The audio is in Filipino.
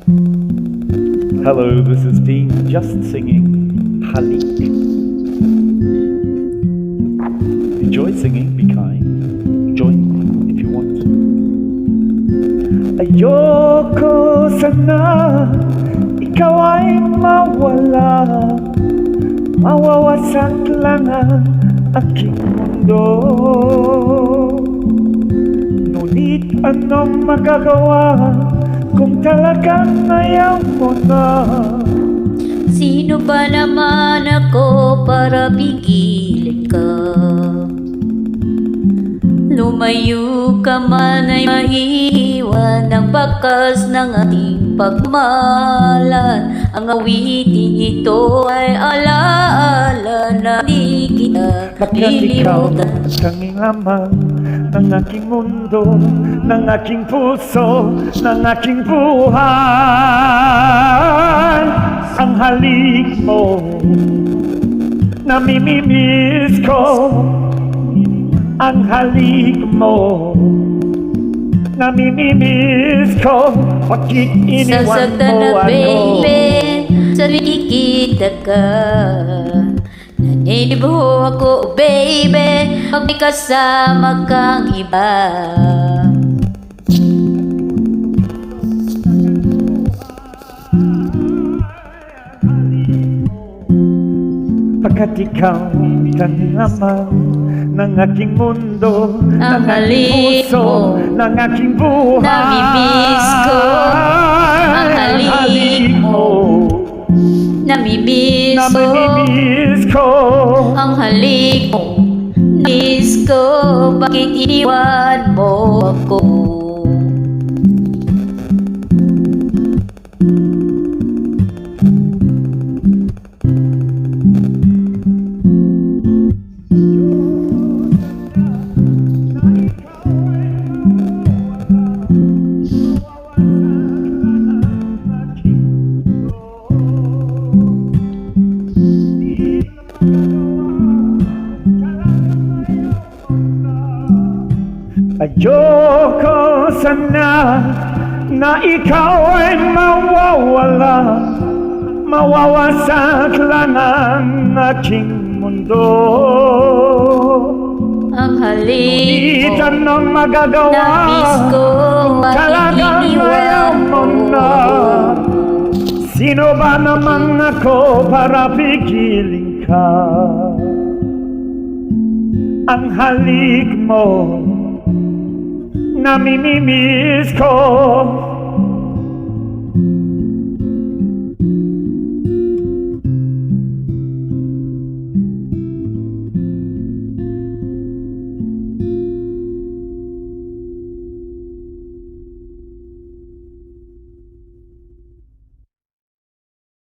Hello, this is Dean just singing Halik. Enjoy singing, be kind. Join me if you want. Ayoko sana ikaw ay mawala, mawawasak lang ang aking mundo. Ngunit anong magagawa kung talagang ayaw mo na? Sino ba naman ako para pigilin ka? Lumayo ka man ay maiiwan ng bakas ng ating pagmalan. Ang awiting ito ay alaala na di kita Pagkat ikaw lilimutan. ang tanging lamang ng aking mundo, ng aking puso, ng aking buhay. Ang halik mo, namimimiss ko. Ang halik mo, namimimiss ko. Bakit iniwan Sasaktan mo na ako? baby, sabi kikita ka. Naninibo ako baby, pag may kasama kang iba. Pagkat ikaw ang lamang ng aking mundo, Ang ng aking halik puso, mo, ng aking buhay. namimiss ko. Ang halik mo, namimiss ko. Ang halik ko, Ang halik mo, miss ko. Bakit iniwan mo ako? ayoko sana na ikaw ay mawawala, mawawasak lang ang aking mundo. Ang halik Ngunit mo, anong magagawa namiss ko. Bakit talagang ayaw iniwan mo mo? na? Sino ba naman ako para pigilin ka? Ang halik mo, namimimiss ko.